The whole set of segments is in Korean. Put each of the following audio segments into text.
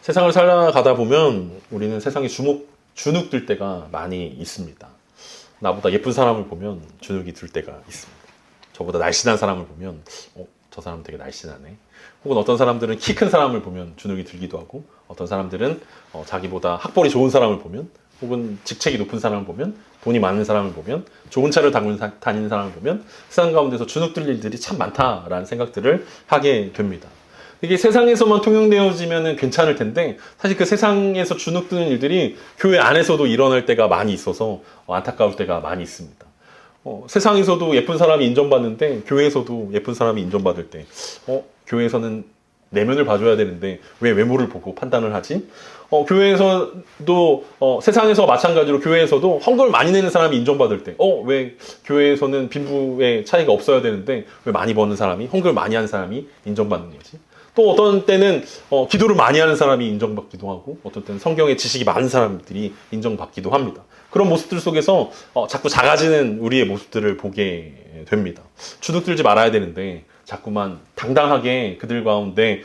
세상을 살아가다 보면 우리는 세상에 주눅 들 때가 많이 있습니다. 나보다 예쁜 사람을 보면 주눅이 들 때가 있습니다. 저보다 날씬한 사람을 보면 저 사람 되게 날씬하네. 혹은 어떤 사람들은 키 큰 사람을 보면 주눅이 들기도 하고, 어떤 사람들은 자기보다 학벌이 좋은 사람을 보면, 혹은 직책이 높은 사람을 보면, 돈이 많은 사람을 보면, 좋은 차를 다니는 사람을 보면 세상 가운데서 주눅 들 일들이 참 많다라는 생각들을 하게 됩니다. 이게 세상에서만 통용되어지면 괜찮을 텐데, 사실 그 세상에서 주눅 드는 일들이 교회 안에서도 일어날 때가 많이 있어서 안타까울 때가 많이 있습니다. 세상에서도 예쁜 사람이 인정받는데 교회에서도 예쁜 사람이 인정받을 때 교회에서는 내면을 봐줘야 되는데 왜 외모를 보고 판단을 하지? 교회에서도 세상에서 마찬가지로 교회에서도 헌금을 많이 내는 사람이 인정받을 때 왜 교회에서는 빈부의 차이가 없어야 되는데 왜 많이 버는 사람이, 헌금을 많이 하는 사람이 인정받는 거지? 또 어떤 때는 기도를 많이 하는 사람이 인정받기도 하고, 어떤 때는 성경의 지식이 많은 사람들이 인정받기도 합니다. 그런 모습들 속에서 자꾸 작아지는 우리의 모습들을 보게 됩니다. 주눅 들지 말아야 되는데 자꾸만 당당하게 그들 가운데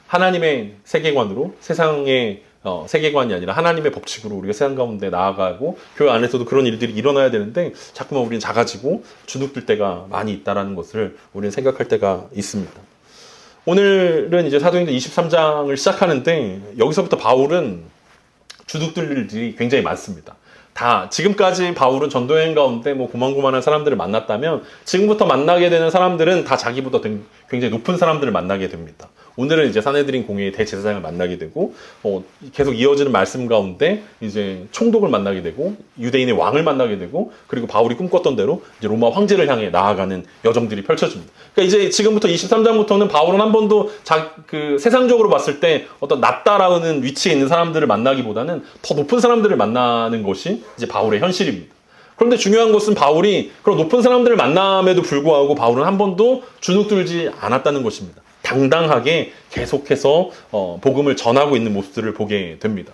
하나님의 세계관으로, 세상의 세계관이 아니라 하나님의 법칙으로 우리가 세상 가운데 나아가고, 교회 안에서도 그런 일들이 일어나야 되는데 자꾸만 우리는 작아지고 주눅 들 때가 많이 있다는 것을 우리는 생각할 때가 있습니다. 오늘은 이제 사도행전 23장을 시작하는데, 여기서부터 바울은 주눅 들 일들이 굉장히 많습니다. 지금까지 바울은 전도여행 가운데 고만고만한 사람들을 만났다면, 지금부터 만나게 되는 사람들은 다 자기보다 굉장히 높은 사람들을 만나게 됩니다. 오늘은 이제 산헤드린 공회의 대제사장을 만나게 되고, 계속 이어지는 말씀 가운데 이제 총독을 만나게 되고, 유대인의 왕을 만나게 되고, 그리고 바울이 꿈꿨던 대로 이제 로마 황제를 향해 나아가는 여정들이 펼쳐집니다. 그러니까 이제 지금부터 23장부터는 바울은 한 번도 세상적으로 봤을 때 어떤 낮다라는 위치에 있는 사람들을 만나기보다는 더 높은 사람들을 만나는 것이 이제 바울의 현실입니다. 그런데 중요한 것은 바울이 그런 높은 사람들을 만남에도 불구하고 바울은 한 번도 주눅 들지 않았다는 것입니다. 당당하게 계속해서 복음을 전하고 있는 모습들을 보게 됩니다.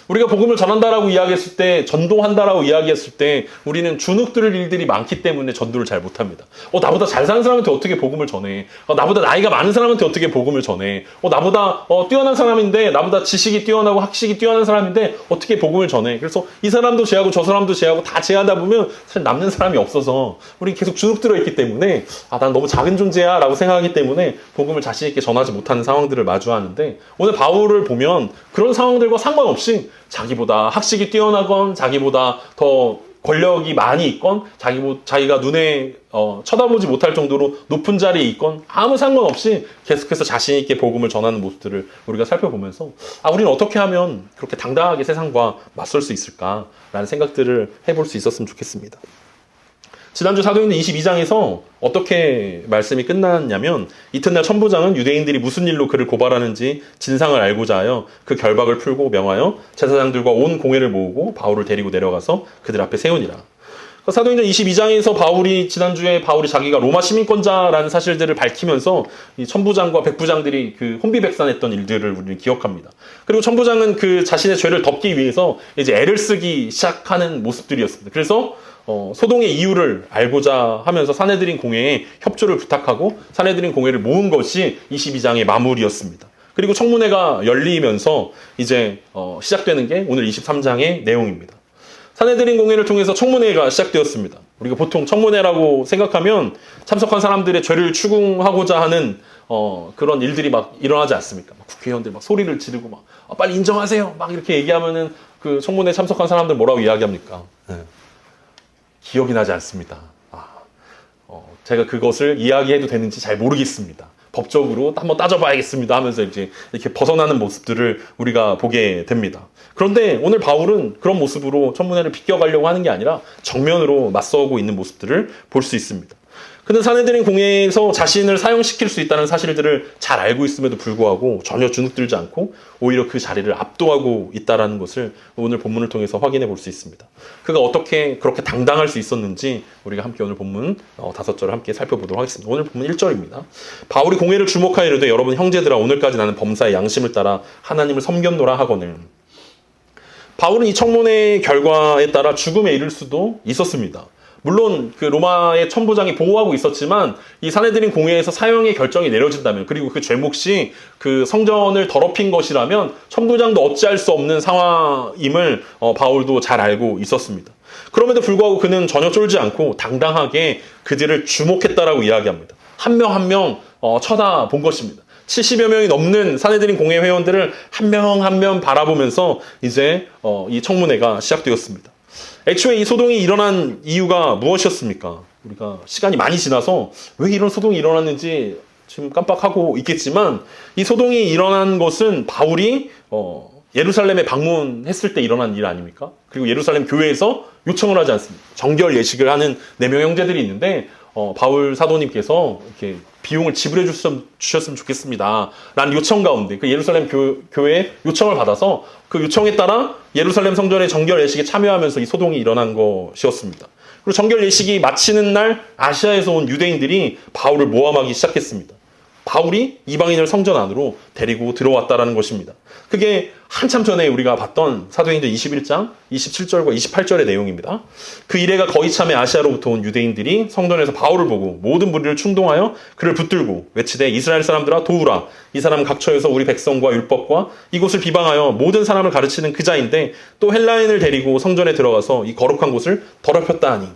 우리가 복음을 전한다라고 이야기했을 때, 전도한다라고 이야기했을 때 우리는 주눅 들 일들이 많기 때문에 전도를 잘 못합니다. 나보다 잘 사는 사람한테 어떻게 복음을 전해? 나보다 나이가 많은 사람한테 어떻게 복음을 전해? 나보다 뛰어난 사람인데, 나보다 지식이 뛰어나고 학식이 뛰어난 사람인데 어떻게 복음을 전해? 그래서 이 사람도 제하고 저 사람도 제하고 다 제하다 보면 사실 남는 사람이 없어서 우리 계속 주눅 들어 있기 때문에 난 너무 작은 존재야 라고 생각하기 때문에 복음을 자신 있게 전하지 못하는 상황들을 마주하는데, 오늘 바울을 보면 그런 상황들과 상관없이 자기보다 학식이 뛰어나건, 자기보다 더 권력이 많이 있건, 자기가 눈에 쳐다보지 못할 정도로 높은 자리에 있건 아무 상관없이 계속해서 자신 있게 복음을 전하는 모습들을 우리가 살펴보면서 우리는 어떻게 하면 그렇게 당당하게 세상과 맞설 수 있을까라는 생각들을 해볼 수 있었으면 좋겠습니다. 지난주 사도행전 22장에서 어떻게 말씀이 끝났냐면, 이튿날 천부장은 유대인들이 무슨 일로 그를 고발하는지 진상을 알고자 하여 그 결박을 풀고 명하여 제사장들과 온 공회를 모으고 바울을 데리고 내려가서 그들 앞에 세우니라. 사도행전 22장에서 지난주에 바울이 자기가 로마 시민권자라는 사실들을 밝히면서 이 천부장과 백부장들이 그 혼비백산했던 일들을 우리는 기억합니다. 그리고 천부장은 그 자신의 죄를 덮기 위해서 이제 애를 쓰기 시작하는 모습들이었습니다. 그래서 소동의 이유를 알고자 하면서 산헤드린 공회에 협조를 부탁하고 산헤드린 공회를 모은 것이 22장의 마무리였습니다. 그리고 청문회가 열리면서 이제 시작되는 게 오늘 23장의 내용입니다. 산헤드린 공회를 통해서 청문회가 시작되었습니다. 우리가 보통 청문회라고 생각하면 참석한 사람들의 죄를 추궁하고자 하는 그런 일들이 막 일어나지 않습니까? 국회의원들 막 소리를 지르고 빨리 인정하세요 막 이렇게 얘기하면은 그 청문회에 참석한 사람들 뭐라고 이야기합니까? 기억이 나지 않습니다. 제가 그것을 이야기해도 되는지 잘 모르겠습니다. 법적으로 한번 따져봐야겠습니다 하면서 이제 이렇게 벗어나는 모습들을 우리가 보게 됩니다. 그런데 오늘 바울은 그런 모습으로 청문회를 비껴가려고 하는 게 아니라 정면으로 맞서고 있는 모습들을 볼 수 있습니다. 그는 산헤드린 공회에서 자신을 사용시킬 수 있다는 사실들을 잘 알고 있음에도 불구하고 전혀 주눅들지 않고 오히려 그 자리를 압도하고 있다는 것을 오늘 본문을 통해서 확인해 볼 수 있습니다. 그가 어떻게 그렇게 당당할 수 있었는지 우리가 함께 오늘 본문 5절을 함께 살펴보도록 하겠습니다. 오늘 본문 1절입니다. 바울이 공회를 주목하여 이르되 여러분 형제들아 오늘까지 나는 범사의 양심을 따라 하나님을 섬겼노라 하거늘. 바울은 이 청문회 결과에 따라 죽음에 이를 수도 있었습니다. 물론 그 로마의 천부장이 보호하고 있었지만 이 사내들인 공회에서 사형의 결정이 내려진다면, 그리고 그 죄목이 그 성전을 더럽힌 것이라면 천부장도 어찌할 수 없는 상황임을 바울도 잘 알고 있었습니다. 그럼에도 불구하고 그는 전혀 쫄지 않고 당당하게 그들을 주목했다라고 이야기합니다. 한 명 한 명 쳐다본 것입니다. 70여 명이 넘는 사내들인 공회 회원들을 한 명 한 명 바라보면서 이제 이 청문회가 시작되었습니다. 애초에 이 소동이 일어난 이유가 무엇이었습니까? 우리가 시간이 많이 지나서 왜 이런 소동이 일어났는지 지금 깜빡하고 있겠지만, 이 소동이 일어난 것은 바울이 예루살렘에 방문했을 때 일어난 일 아닙니까? 그리고 예루살렘 교회에서 요청을 하지 않습니까? 정결 예식을 하는 4명 형제들이 있는데 바울 사도님께서 이렇게 비용을 지불해 주셨으면 좋겠습니다 라는 요청 가운데 그 예루살렘 교회의 요청을 받아서 그 요청에 따라 예루살렘 성전의 정결 예식에 참여하면서 이 소동이 일어난 것이었습니다. 그리고 정결 예식이 마치는 날 아시아에서 온 유대인들이 바울을 모함하기 시작했습니다. 바울이 이방인을 성전 안으로 데리고 들어왔다라는 것입니다. 그게 한참 전에 우리가 봤던 사도행전 21장 27절과 28절의 내용입니다. 그 이래가 거의 참에 아시아로부터 온 유대인들이 성전에서 바울을 보고 모든 무리를 충동하여 그를 붙들고 외치되 이스라엘 사람들아 도우라. 이 사람은 각처에서 우리 백성과 율법과 이곳을 비방하여 모든 사람을 가르치는 그 자인데 또 헬라인을 데리고 성전에 들어가서 이 거룩한 곳을 더럽혔다 하니.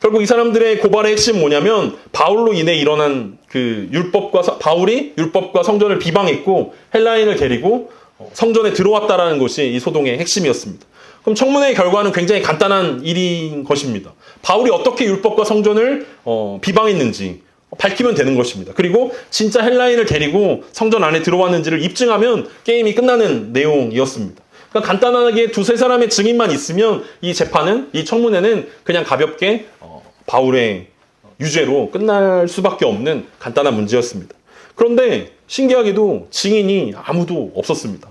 결국 이 사람들의 고발의 핵심은 뭐냐면 바울로 인해 일어난 그 바울이 율법과 성전을 비방했고 헬라인을 데리고 성전에 들어왔다라는 것이 이 소동의 핵심이었습니다. 그럼 청문회의 결과는 굉장히 간단한 일인 것입니다. 바울이 어떻게 율법과 성전을 비방했는지 밝히면 되는 것입니다. 그리고 진짜 헬라인을 데리고 성전 안에 들어왔는지를 입증하면 게임이 끝나는 내용이었습니다. 그러니까 간단하게 두세 사람의 증인만 있으면 이 재판은, 이 청문회는 그냥 가볍게 바울의 유죄로 끝날 수밖에 없는 간단한 문제였습니다. 그런데 신기하게도 증인이 아무도 없었습니다.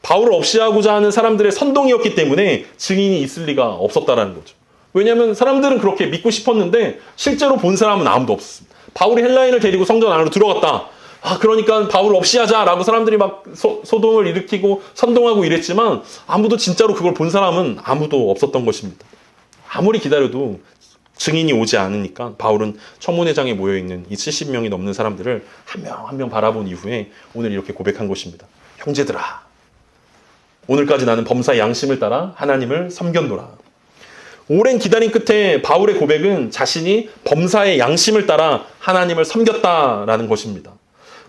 바울을 없이 하고자 하는 사람들의 선동이었기 때문에 증인이 있을 리가 없었다라는 거죠. 왜냐하면 사람들은 그렇게 믿고 싶었는데 실제로 본 사람은 아무도 없었습니다. 바울이 헬라인을 데리고 성전 안으로 들어갔다. 그러니까 바울 없이 하자라고 사람들이 막 소동을 일으키고 선동하고 이랬지만 아무도 진짜로 그걸 본 사람은 아무도 없었던 것입니다. 아무리 기다려도 증인이 오지 않으니까 바울은 청문회장에 모여있는 이 70명이 넘는 사람들을 한 명 한 명 바라본 이후에 오늘 이렇게 고백한 것입니다. 형제들아, 오늘까지 나는 범사의 양심을 따라 하나님을 섬겼노라. 오랜 기다림 끝에 바울의 고백은 자신이 범사의 양심을 따라 하나님을 섬겼다라는 것입니다.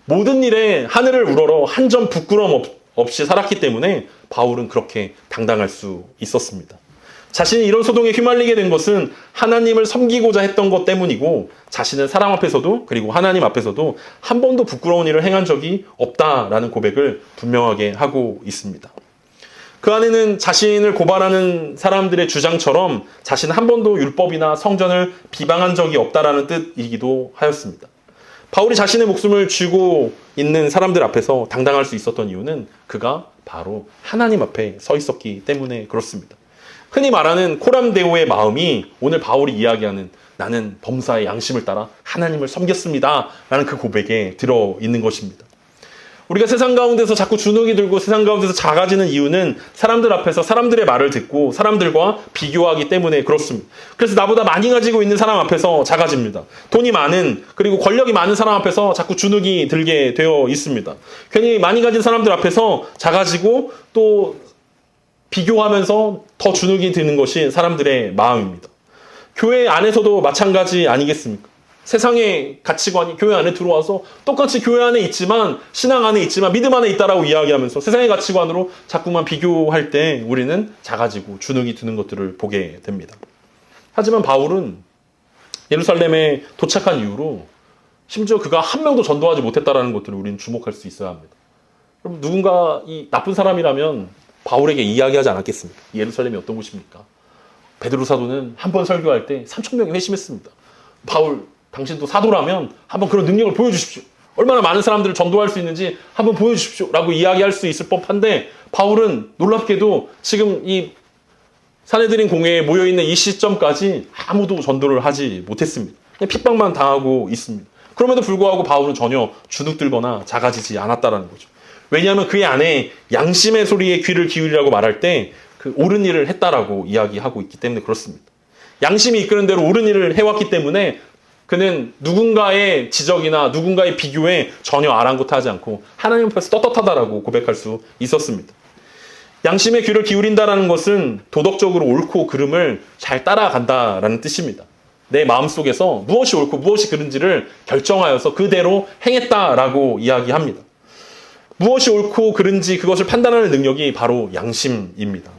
모든 일에 하늘을 우러러 한 점 부끄러움 없이 살았기 때문에 바울은 그렇게 당당할 수 있었습니다. 자신이 이런 소동에 휘말리게 된 것은 하나님을 섬기고자 했던 것 때문이고 자신은 사람 앞에서도 그리고 하나님 앞에서도 한 번도 부끄러운 일을 행한 적이 없다라는 고백을 분명하게 하고 있습니다. 그 안에는 자신을 고발하는 사람들의 주장처럼 자신은 한 번도 율법이나 성전을 비방한 적이 없다라는 뜻이기도 하였습니다. 바울이 자신의 목숨을 쥐고 있는 사람들 앞에서 당당할 수 있었던 이유는 그가 바로 하나님 앞에 서 있었기 때문에 그렇습니다. 흔히 말하는 코람데오의 마음이 오늘 바울이 이야기하는 나는 범사의 양심을 따라 하나님을 섬겼습니다 라는 그 고백에 들어있는 것입니다. 우리가 세상 가운데서 자꾸 주눅이 들고 세상 가운데서 작아지는 이유는 사람들 앞에서 사람들의 말을 듣고 사람들과 비교하기 때문에 그렇습니다. 그래서 나보다 많이 가지고 있는 사람 앞에서 작아집니다. 돈이 많은 그리고 권력이 많은 사람 앞에서 자꾸 주눅이 들게 되어 있습니다. 괜히 많이 가진 사람들 앞에서 작아지고 또 비교하면서 더 주눅이 드는 것이 사람들의 마음입니다. 교회 안에서도 마찬가지 아니겠습니까? 세상의 가치관이 교회 안에 들어와서 똑같이 교회 안에 있지만 신앙 안에 있지만 믿음 안에 있다라고 이야기하면서 세상의 가치관으로 자꾸만 비교할 때 우리는 작아지고 주눅이 드는 것들을 보게 됩니다. 하지만 바울은 예루살렘에 도착한 이후로 심지어 그가 한 명도 전도하지 못했다라는 것들을 우리는 주목할 수 있어야 합니다. 그럼 누군가 이 나쁜 사람이라면 바울에게 이야기하지 않았겠습니까? 예루살렘이 어떤 곳입니까? 베드로 사도는 한 번 설교할 때 3,000명이 회심했습니다. 바울, 당신도 사도라면 한번 그런 능력을 보여주십시오. 얼마나 많은 사람들을 전도할 수 있는지 한번 보여주십시오. 라고 이야기할 수 있을 법한데 바울은 놀랍게도 지금 이 사내들인 공회에 모여있는 이 시점까지 아무도 전도를 하지 못했습니다. 그냥 핍박만 당하고 있습니다. 그럼에도 불구하고 바울은 전혀 주눅들거나 작아지지 않았다는 거죠. 왜냐하면 그의 안에 양심의 소리에 귀를 기울이라고 말할 때 그 옳은 일을 했다라고 이야기하고 있기 때문에 그렇습니다. 양심이 이끄는 대로 옳은 일을 해왔기 때문에 그는 누군가의 지적이나 누군가의 비교에 전혀 아랑곳하지 않고 하나님 앞에서 떳떳하다라고 고백할 수 있었습니다. 양심의 귀를 기울인다라는 것은 도덕적으로 옳고 그름을 잘 따라간다라는 뜻입니다. 내 마음속에서 무엇이 옳고 무엇이 그른지를 결정하여서 그대로 행했다라고 이야기합니다. 무엇이 옳고 그른지 그것을 판단하는 능력이 바로 양심입니다.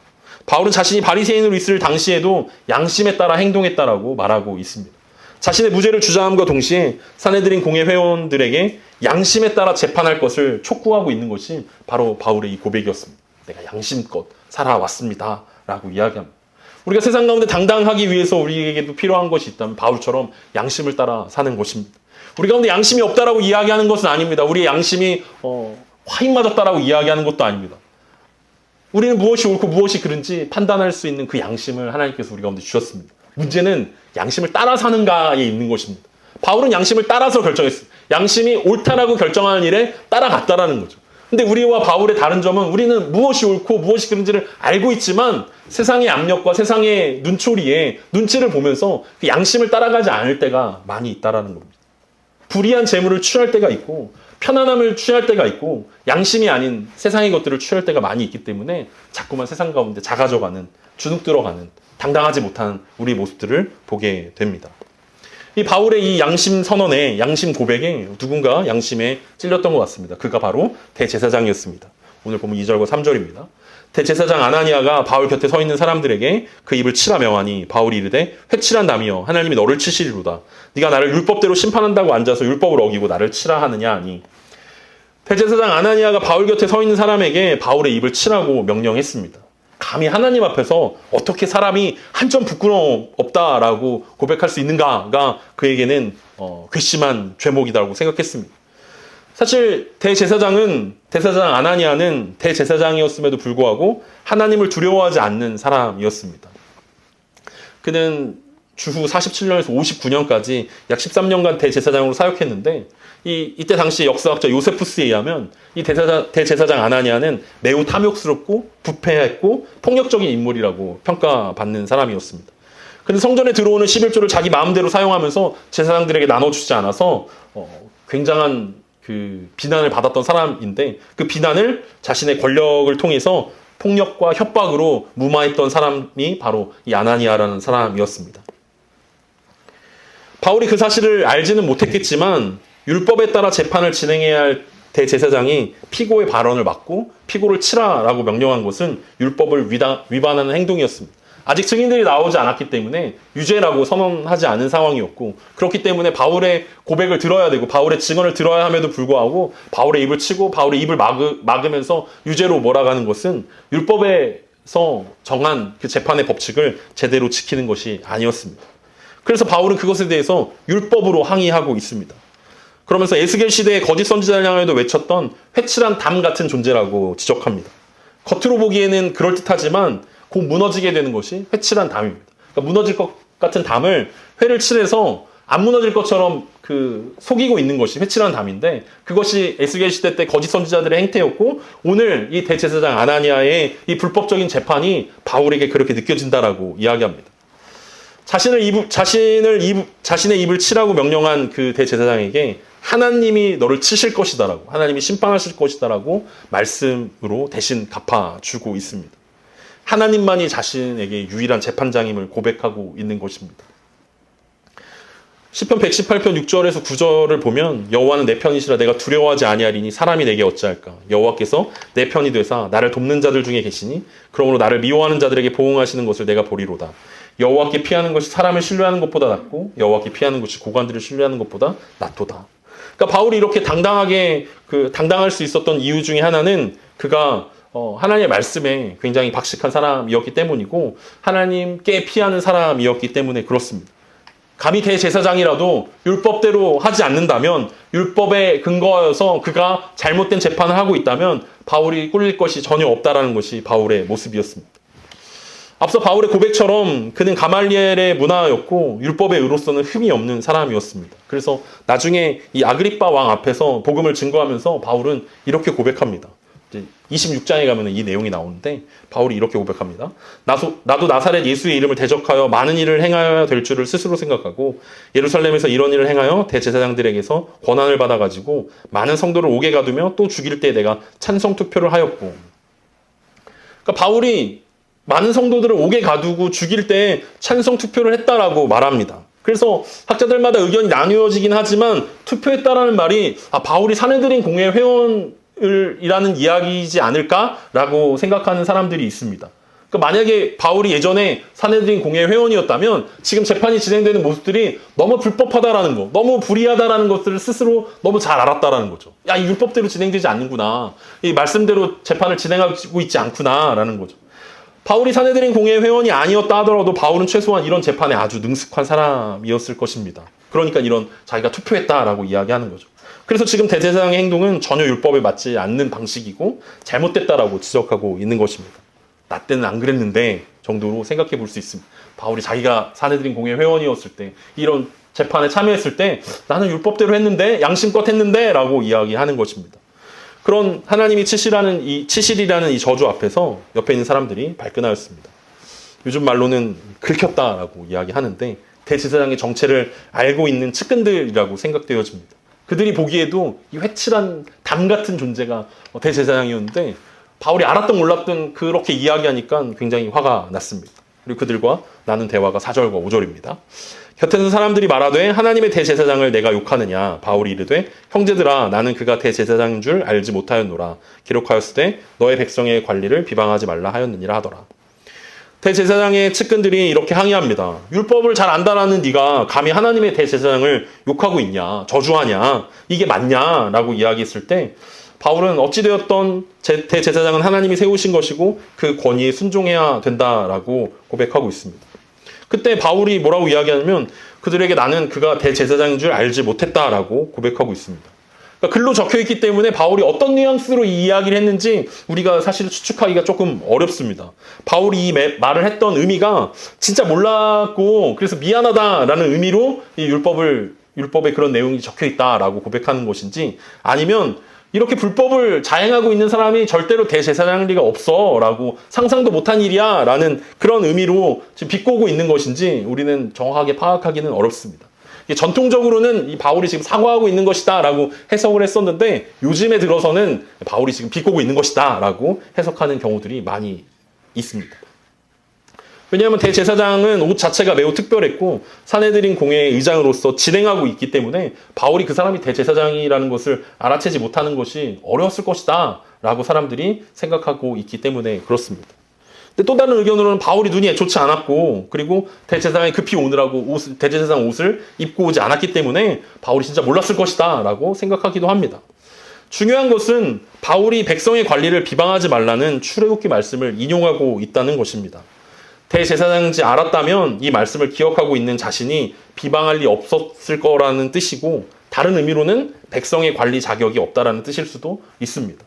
바울은 자신이 바리새인으로 있을 당시에도 양심에 따라 행동했다라고 말하고 있습니다. 자신의 무죄를 주장함과 동시에 산헤드린 공회 회원들에게 양심에 따라 재판할 것을 촉구하고 있는 것이 바로 바울의 이 고백이었습니다. 내가 양심껏 살아왔습니다 라고 이야기합니다. 우리가 세상 가운데 당당하기 위해서 우리에게도 필요한 것이 있다면 바울처럼 양심을 따라 사는 것입니다. 우리 가운데 양심이 없다라고 이야기하는 것은 아닙니다. 우리의 양심이 화인 맞았다라고 이야기하는 것도 아닙니다. 우리는 무엇이 옳고 무엇이 그른지 판단할 수 있는 그 양심을 하나님께서 우리 가운데 주셨습니다. 문제는 양심을 따라 사는가에 있는 것입니다. 바울은 양심을 따라서 결정했습니다. 양심이 옳다라고 결정하는 일에 따라갔다라는 거죠. 근데 우리와 바울의 다른 점은 우리는 무엇이 옳고 무엇이 그른지를 알고 있지만 세상의 압력과 세상의 눈초리에 눈치를 보면서 그 양심을 따라가지 않을 때가 많이 있다라는 겁니다. 불의한 재물을 취할 때가 있고 편안함을 취할 때가 있고 양심이 아닌 세상의 것들을 취할 때가 많이 있기 때문에 자꾸만 세상 가운데 작아져가는, 주눅 들어가는, 당당하지 못한 우리의 모습들을 보게 됩니다. 이 바울의 이 양심 선언에, 양심 고백에 누군가 양심에 찔렸던 것 같습니다. 그가 바로 대제사장이었습니다. 오늘 보면 2절과 3절입니다. 대제사장 아나니아가 바울 곁에 서 있는 사람들에게 그 입을 치라 명하니 바울이 이르되 회칠한 남이여 하나님이 너를 치시리로다. 네가 나를 율법대로 심판한다고 앉아서 율법을 어기고 나를 치라 하느냐 하니, 대제사장 아나니아가 바울 곁에 서 있는 사람에게 바울의 입을 치라고 명령했습니다. 감히 하나님 앞에서 어떻게 사람이 한 점 부끄러움 없다라고 고백할 수 있는가가 그에게는 괘씸한 죄목이다라고 생각했습니다. 사실 대제사장 아나니아는 대제사장이었음에도 불구하고 하나님을 두려워하지 않는 사람이었습니다. 그는 주후 47년에서 59년까지 약 13년간 대제사장으로 사역했는데 이때 당시 역사학자 요세푸스에 의하면 이 대제사장 아나니아는 매우 탐욕스럽고 부패했고 폭력적인 인물이라고 평가받는 사람이었습니다. 그런데 성전에 들어오는 11조를 자기 마음대로 사용하면서 제사장들에게 나눠주지 않아서 굉장한 그 비난을 받았던 사람인데, 그 비난을 자신의 권력을 통해서 폭력과 협박으로 무마했던 사람이 바로 이 아나니아라는 사람이었습니다. 바울이 그 사실을 알지는 못했겠지만 율법에 따라 재판을 진행해야 할 대제사장이 피고의 발언을 막고 피고를 치라라고 명령한 것은 율법을 위반하는 행동이었습니다. 아직 증인들이 나오지 않았기 때문에 유죄라고 선언하지 않은 상황이었고, 그렇기 때문에 바울의 고백을 들어야 되고 바울의 증언을 들어야 함에도 불구하고 바울의 입을 치고 바울의 입을 막으면서 유죄로 몰아가는 것은 율법에서 정한 그 재판의 법칙을 제대로 지키는 것이 아니었습니다. 그래서 바울은 그것에 대해서 율법으로 항의하고 있습니다. 그러면서 에스겔 시대의 거짓 선지자를 향하여도 외쳤던 회칠한 담 같은 존재라고 지적합니다. 겉으로 보기에는 그럴듯하지만 곧 무너지게 되는 것이 회칠한 담입니다. 그러니까 무너질 것 같은 담을 회를 칠해서 안 무너질 것처럼 속이고 있는 것이 회칠한 담인데, 그것이 에스겔 시대 때 거짓 선지자들의 행태였고, 오늘 이 대제사장 아나니아의 이 불법적인 재판이 바울에게 그렇게 느껴진다라고 이야기합니다. 자신의 입을 치라고 명령한 그 대제사장에게 하나님이 너를 치실 것이다라고, 하나님이 심판하실 것이다라고 말씀으로 대신 갚아주고 있습니다. 하나님만이 자신에게 유일한 재판장임을 고백하고 있는 것입니다. 시편 118편 6절에서 9절을 보면 여호와는 내 편이시라 내가 두려워하지 아니하리니 사람이 내게 어찌할까. 여호와께서 내 편이 되사 나를 돕는 자들 중에 계시니 그러므로 나를 미워하는 자들에게 보응하시는 것을 내가 보리로다. 여호와께 피하는 것이 사람을 신뢰하는 것보다 낫고 여호와께 피하는 것이 고관들을 신뢰하는 것보다 낫도다. 그러니까 바울이 이렇게 당당할 수 있었던 이유 중에 하나는 그가 하나님의 말씀에 굉장히 박식한 사람이었기 때문이고 하나님께 피하는 사람이었기 때문에 그렇습니다. 감히 대제사장이라도 율법대로 하지 않는다면, 율법에 근거하여서 그가 잘못된 재판을 하고 있다면 바울이 꿀릴 것이 전혀 없다라는 것이 바울의 모습이었습니다. 앞서 바울의 고백처럼 그는 가말리엘의 문화였고 율법의 의로서는 흠이 없는 사람이었습니다. 그래서 나중에 이 아그리빠 왕 앞에서 복음을 증거하면서 바울은 이렇게 고백합니다. 26장에 가면 이 내용이 나오는데 바울이 이렇게 고백합니다. 나도 나사렛 예수의 이름을 대적하여 많은 일을 행하여야 될 줄을 스스로 생각하고 예루살렘에서 이런 일을 행하여 대제사장들에게서 권한을 받아가지고 많은 성도를 옥에 가두며 또 죽일 때 내가 찬성 투표를 하였고. 그러니까 바울이 많은 성도들을 옥에 가두고 죽일 때 찬성 투표를 했다라고 말합니다. 그래서 학자들마다 의견이 나뉘어지긴 하지만 투표했다라는 말이 바울이 사내들인 공회 회원이라는 이야기이지 않을까라고 생각하는 사람들이 있습니다. 그러니까 만약에 바울이 예전에 사내들인 공회 회원이었다면 지금 재판이 진행되는 모습들이 너무 불법하다라는 거, 너무 불의하다라는 것들을 스스로 너무 잘 알았다라는 거죠. 이 율법대로 진행되지 않는구나. 이 말씀대로 재판을 진행하고 있지 않구나라는 거죠. 바울이 사내들인 공회 회원이 아니었다 하더라도 바울은 최소한 이런 재판에 아주 능숙한 사람이었을 것입니다. 그러니까 이런 자기가 투표했다라고 이야기하는 거죠. 그래서 지금 대제사장의 행동은 전혀 율법에 맞지 않는 방식이고 잘못됐다라고 지적하고 있는 것입니다. 나 때는 안 그랬는데 정도로 생각해 볼 수 있습니다. 바울이 자기가 사내들인 공회 회원이었을 때 이런 재판에 참여했을 때 나는 율법대로 했는데 양심껏 했는데 라고 이야기하는 것입니다. 그런 하나님이 치실이라는 이 저주 앞에서 옆에 있는 사람들이 발끈하였습니다. 요즘 말로는 긁혔다라고 이야기하는데 대제사장의 정체를 알고 있는 측근들이라고 생각되어집니다. 그들이 보기에도 이 회칠한 담 같은 존재가 대제사장이었는데 바울이 알았던 몰랐던 그렇게 이야기하니까 굉장히 화가 났습니다. 그리고 그들과 나눈 대화가 4절과 5절입니다. 곁에서 사람들이 말하되 하나님의 대제사장을 내가 욕하느냐. 바울이 이르되 형제들아 나는 그가 대제사장인 줄 알지 못하였노라. 기록하였으되 너의 백성의 관리를 비방하지 말라 하였느니라 하더라. 대제사장의 측근들이 이렇게 항의합니다. 율법을 잘 안다라는 네가 감히 하나님의 대제사장을 욕하고 있냐. 저주하냐. 이게 맞냐. 라고 이야기했을 때 바울은 어찌되었던 대제사장은 하나님이 세우신 것이고 그 권위에 순종해야 된다라고 고백하고 있습니다. 그때 바울이 뭐라고 이야기하냐면 그들에게 나는 그가 대제사장인 줄 알지 못했다라고 고백하고 있습니다. 그러니까 글로 적혀있기 때문에 바울이 어떤 뉘앙스로 이 이야기를 했는지 우리가 사실 추측하기가 조금 어렵습니다. 바울이 이 말을 했던 의미가 진짜 몰랐고 그래서 미안하다라는 의미로 이 율법에 그런 내용이 적혀있다라고 고백하는 것인지 아니면 이렇게 불법을 자행하고 있는 사람이 절대로 대제사장일 리가 없어 라고 상상도 못한 일이야 라는 그런 의미로 지금 비꼬고 있는 것인지 우리는 정확하게 파악하기는 어렵습니다. 전통적으로는 이 바울이 지금 사과하고 있는 것이다 라고 해석을 했었는데 요즘에 들어서는 바울이 지금 비꼬고 있는 것이다 라고 해석하는 경우들이 많이 있습니다. 왜냐하면 대제사장은 옷 자체가 매우 특별했고 사내들인 공회의 의장으로서 진행하고 있기 때문에 바울이 그 사람이 대제사장이라는 것을 알아채지 못하는 것이 어려웠을 것이다 라고 사람들이 생각하고 있기 때문에 그렇습니다. 근데 또 다른 의견으로는 바울이 눈이 좋지 않았고 그리고 대제사장이 급히 오느라고 대제사장 옷을 입고 오지 않았기 때문에 바울이 진짜 몰랐을 것이다 라고 생각하기도 합니다. 중요한 것은 바울이 백성의 관리를 비방하지 말라는 출애굽기 말씀을 인용하고 있다는 것입니다. 대제사장인지 알았다면 이 말씀을 기억하고 있는 자신이 비방할 리 없었을 거라는 뜻이고 다른 의미로는 백성의 관리 자격이 없다라는 뜻일 수도 있습니다.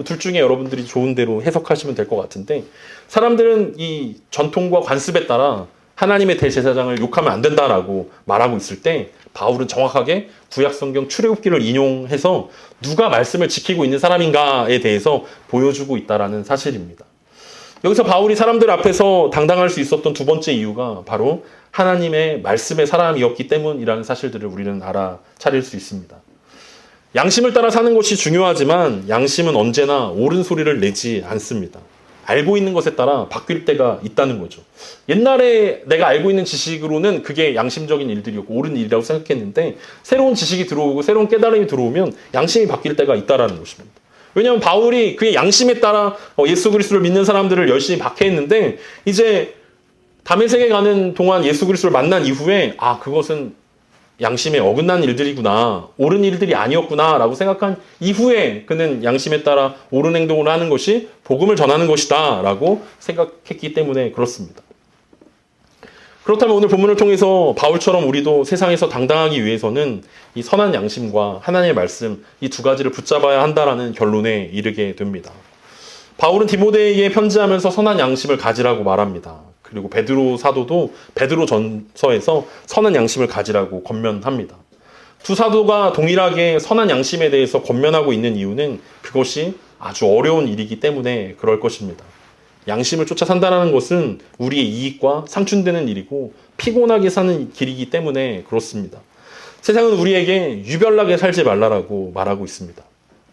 둘 중에 여러분들이 좋은 대로 해석하시면 될 것 같은데 사람들은 이 전통과 관습에 따라 하나님의 대제사장을 욕하면 안 된다라고 말하고 있을 때 바울은 정확하게 구약성경 출애굽기를 인용해서 누가 말씀을 지키고 있는 사람인가에 대해서 보여주고 있다라는 사실입니다. 여기서 바울이 사람들 앞에서 당당할 수 있었던 두 번째 이유가 바로 하나님의 말씀의 사람이었기 때문이라는 사실들을 우리는 알아차릴 수 있습니다. 양심을 따라 사는 것이 중요하지만 양심은 언제나 옳은 소리를 내지 않습니다. 알고 있는 것에 따라 바뀔 때가 있다는 거죠. 옛날에 내가 알고 있는 지식으로는 그게 양심적인 일들이었고 옳은 일이라고 생각했는데 새로운 지식이 들어오고 새로운 깨달음이 들어오면 양심이 바뀔 때가 있다는 것입니다. 왜냐하면 바울이 그의 양심에 따라 예수 그리스도를 믿는 사람들을 열심히 박해했는데 이제 다메섹에 가는 동안 예수 그리스도를 만난 이후에 그것은 양심에 어긋난 일들이구나, 옳은 일들이 아니었구나 라고 생각한 이후에 그는 양심에 따라 옳은 행동을 하는 것이 복음을 전하는 것이다 라고 생각했기 때문에 그렇습니다. 그렇다면 오늘 본문을 통해서 바울처럼 우리도 세상에서 당당하기 위해서는 이 선한 양심과 하나님의 말씀 이 두 가지를 붙잡아야 한다라는 결론에 이르게 됩니다. 바울은 디모데에게 편지하면서 선한 양심을 가지라고 말합니다. 그리고 베드로 사도도 베드로 전서에서 선한 양심을 가지라고 권면합니다. 두 사도가 동일하게 선한 양심에 대해서 권면하고 있는 이유는 그것이 아주 어려운 일이기 때문에 그럴 것입니다. 양심을 쫓아 산다는 것은 우리의 이익과 상충되는 일이고 피곤하게 사는 길이기 때문에 그렇습니다. 세상은 우리에게 유별나게 살지 말라라고 말하고 있습니다.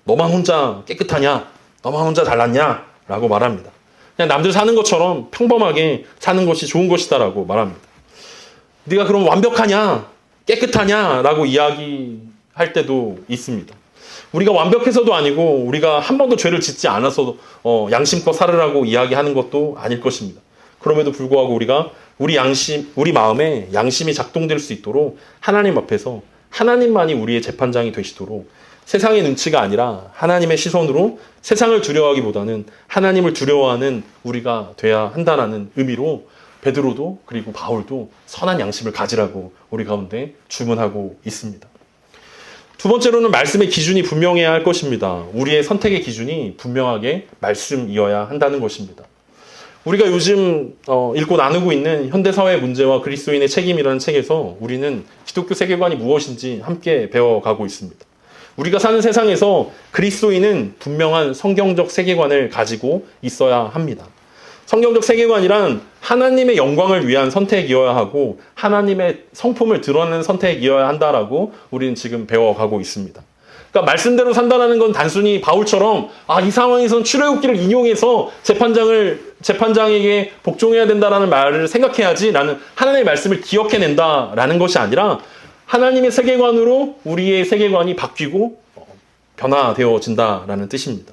너만 혼자 깨끗하냐? 너만 혼자 잘났냐? 라고 말합니다. 그냥 남들 사는 것처럼 평범하게 사는 것이 좋은 것이다 라고 말합니다. 네가 그럼 완벽하냐? 깨끗하냐? 라고 이야기할 때도 있습니다. 우리가 완벽해서도 아니고 우리가 한 번도 죄를 짓지 않아서 양심껏 살으라고 이야기하는 것도 아닐 것입니다. 그럼에도 불구하고 우리가 우리 마음에 양심이 작동될 수 있도록 하나님 앞에서 하나님만이 우리의 재판장이 되시도록 세상의 눈치가 아니라 하나님의 시선으로 세상을 두려워하기보다는 하나님을 두려워하는 우리가 돼야 한다는 의미로 베드로도 그리고 바울도 선한 양심을 가지라고 우리 가운데 주문하고 있습니다. 두 번째로는 말씀의 기준이 분명해야 할 것입니다. 우리의 선택의 기준이 분명하게 말씀이어야 한다는 것입니다. 우리가 요즘 읽고 나누고 있는 현대사회 문제와 그리스도인의 책임이라는 책에서 우리는 기독교 세계관이 무엇인지 함께 배워가고 있습니다. 우리가 사는 세상에서 그리스도인은 분명한 성경적 세계관을 가지고 있어야 합니다. 성경적 세계관이란 하나님의 영광을 위한 선택이어야 하고 하나님의 성품을 드러내는 선택이어야 한다라고 우리는 지금 배워가고 있습니다. 그러니까 말씀대로 산다는 건 단순히 바울처럼 이 상황에선 출애굽기를 인용해서 재판장에게 복종해야 된다라는 말을 생각해야지라는 하나님의 말씀을 기억해낸다라는 것이 아니라 하나님의 세계관으로 우리의 세계관이 바뀌고 변화되어진다라는 뜻입니다.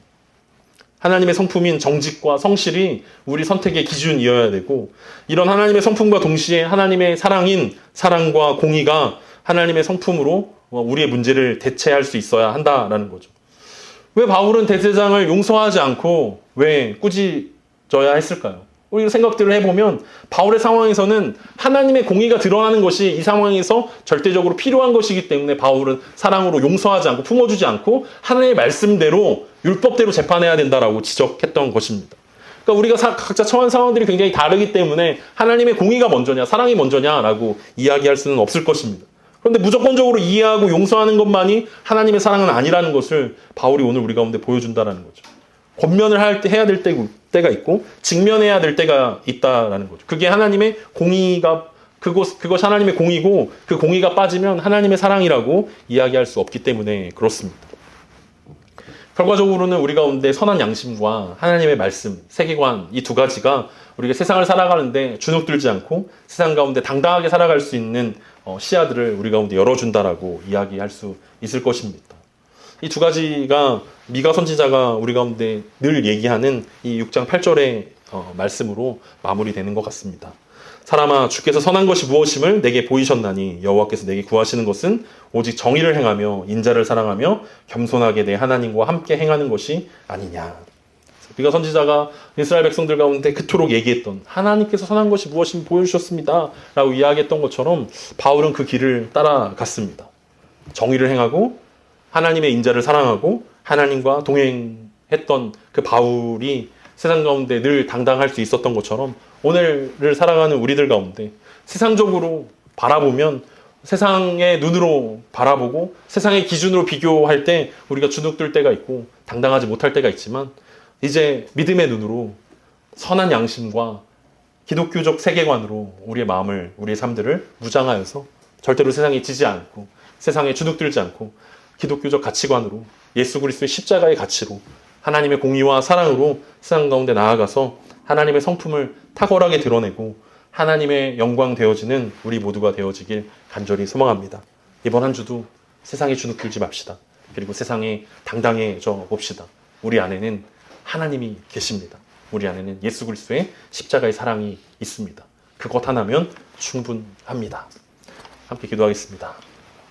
하나님의 성품인 정직과 성실이 우리 선택의 기준이어야 되고 이런 하나님의 성품과 동시에 하나님의 사랑인 사랑과 공의가 하나님의 성품으로 우리의 문제를 대체할 수 있어야 한다라는 거죠. 왜 바울은 대제사장을 용서하지 않고 왜 꾸짖어야 했을까요? 우리 생각들을 해보면 바울의 상황에서는 하나님의 공의가 드러나는 것이 이 상황에서 절대적으로 필요한 것이기 때문에 바울은 사랑으로 용서하지 않고 품어주지 않고 하나님의 말씀대로 율법대로 재판해야 된다라고 지적했던 것입니다. 그러니까 우리가 각자 처한 상황들이 굉장히 다르기 때문에 하나님의 공의가 먼저냐 사랑이 먼저냐라고 이야기할 수는 없을 것입니다. 그런데 무조건적으로 이해하고 용서하는 것만이 하나님의 사랑은 아니라는 것을 바울이 오늘 우리 가운데 보여준다는 거죠. 권면을 해야 될 때가 있고 직면해야 될 때가 있다라는 거죠. 그게 하나님의 공의가 그것이 하나님의 공의고 그 공의가 빠지면 하나님의 사랑이라고 이야기할 수 없기 때문에 그렇습니다. 결과적으로는 우리 가운데 선한 양심과 하나님의 말씀, 세계관 이 두 가지가 우리가 세상을 살아가는데 주눅들지 않고 세상 가운데 당당하게 살아갈 수 있는 시야들을 우리 가운데 열어준다라고 이야기할 수 있을 것입니다. 이 두 가지가 미가 선지자가 우리 가운데 늘 얘기하는 이 6장 8절의 말씀으로 마무리되는 것 같습니다. 사람아 주께서 선한 것이 무엇임을 내게 보이셨나니 여호와께서 내게 구하시는 것은 오직 정의를 행하며 인자를 사랑하며 겸손하게 내 하나님과 함께 행하는 것이 아니냐. 미가 선지자가 이스라엘 백성들 가운데 그토록 얘기했던 하나님께서 선한 것이 무엇임을 보여주셨습니다 라고 이야기했던 것처럼 바울은 그 길을 따라갔습니다. 정의를 행하고 하나님의 인자를 사랑하고 하나님과 동행했던 그 바울이 세상 가운데 늘 당당할 수 있었던 것처럼 오늘을 살아가는 우리들 가운데 세상적으로 바라보면 세상의 눈으로 바라보고 세상의 기준으로 비교할 때 우리가 주눅들 때가 있고 당당하지 못할 때가 있지만 이제 믿음의 눈으로 선한 양심과 기독교적 세계관으로 우리의 마음을 우리의 삶들을 무장하여서 절대로 세상에 지지 않고 세상에 주눅들지 않고 기독교적 가치관으로 예수 그리스도의 십자가의 가치로 하나님의 공의와 사랑으로 세상 가운데 나아가서 하나님의 성품을 탁월하게 드러내고 하나님의 영광 되어지는 우리 모두가 되어지길 간절히 소망합니다. 이번 한 주도 세상에 주눅들지 맙시다. 그리고 세상에 당당해져 봅시다. 우리 안에는 하나님이 계십니다. 우리 안에는 예수 그리스도의 십자가의 사랑이 있습니다. 그것 하나면 충분합니다. 함께 기도하겠습니다.